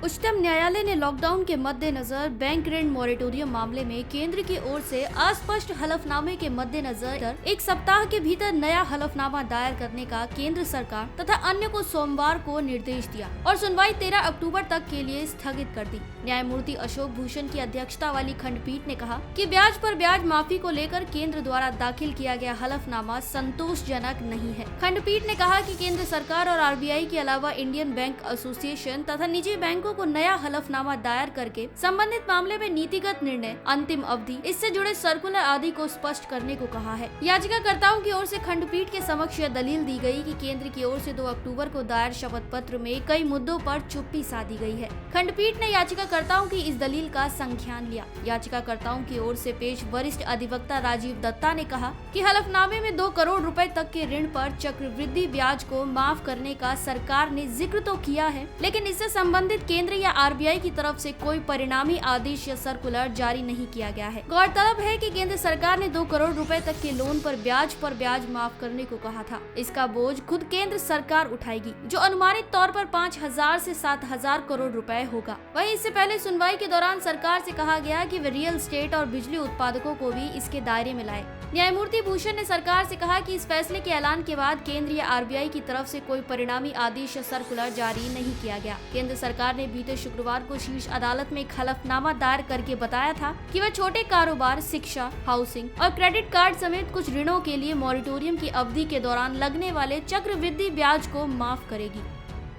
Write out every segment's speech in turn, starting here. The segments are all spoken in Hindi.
उच्चतम न्यायालय ने लॉकडाउन के मद्देनजर बैंक ऋण मॉरेटोरियम मामले में केंद्र की ओर से अस्पष्ट हलफनामे के मद्देनजर एक सप्ताह के भीतर नया हलफनामा दायर करने का केंद्र सरकार तथा अन्य को सोमवार को निर्देश दिया और सुनवाई 13 अक्टूबर तक के लिए स्थगित कर दी। न्यायमूर्ति अशोक भूषण की अध्यक्षता वाली खंडपीठ ने कहा कि ब्याज पर ब्याज माफी को लेकर केंद्र द्वारा दाखिल किया गया हलफनामा संतोषजनक नहीं है। खंडपीठ ने कहा कि केंद्र सरकार और आरबीआई के अलावा इंडियन बैंक एसोसिएशन तथा निजी बैंकों को नया हलफनामा दायर करके संबंधित मामले में नीतिगत निर्णय, अंतिम अवधि, इससे जुड़े सर्कुलर आदि को स्पष्ट करने को कहा है। याचिकाकर्ताओं की ओर से खंडपीठ के समक्ष यह दलील दी गई कि केंद्र की ओर से 2 अक्टूबर को दायर शपथ पत्र में कई मुद्दों पर चुप्पी साधी गई है। खंडपीठ ने याचिकाकर्ताओं की इस दलील का संज्ञान लिया। याचिकाकर्ताओं की ओर से पेश वरिष्ठ अधिवक्ता राजीव दत्ता ने कहा कि हलफनामे में 2 करोड़ रुपए तक के ऋण पर चक्रवृद्धि ब्याज को माफ करने का सरकार ने जिक्र तो किया है, लेकिन इससे संबंधित केंद्र या आरबीआई की तरफ से कोई परिणामी आदेश या सर्कुलर जारी नहीं किया गया है। गौरतलब है कि केंद्र सरकार ने 2 करोड़ रुपए तक के लोन पर ब्याज माफ करने को कहा था। इसका बोझ खुद केंद्र सरकार उठाएगी, जो अनुमानित तौर पर 5,000 से 7,000 करोड़ रुपए होगा। वहीं इससे पहले सुनवाई के दौरान सरकार से कहा गया कि वे रियल एस्टेट और बिजली उत्पादकों को भी इसके दायरे में लाए। न्यायमूर्ति भूषण ने सरकार से कहा कि इस फैसले के ऐलान के बाद केंद्र या आरबीआई की तरफ से कोई परिणामी आदेश या सर्कुलर जारी नहीं किया गया। केंद्र सरकार ने बीते शुक्रवार को शीर्ष अदालत में एक हलफनामा दायर करके बताया था कि वह छोटे कारोबार, शिक्षा, हाउसिंग और क्रेडिट कार्ड समेत कुछ ऋणों के लिए मॉरेटोरियम की अवधि के दौरान लगने वाले चक्रवृद्धि ब्याज को माफ करेगी।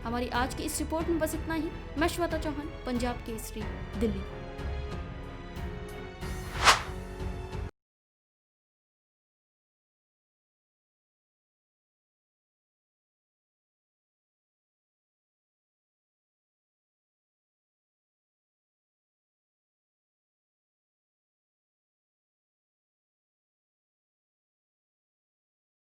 हमारी आज की इस रिपोर्ट में बस इतना ही। मैं श्वेता चौहान, पंजाब केसरी, दिल्ली।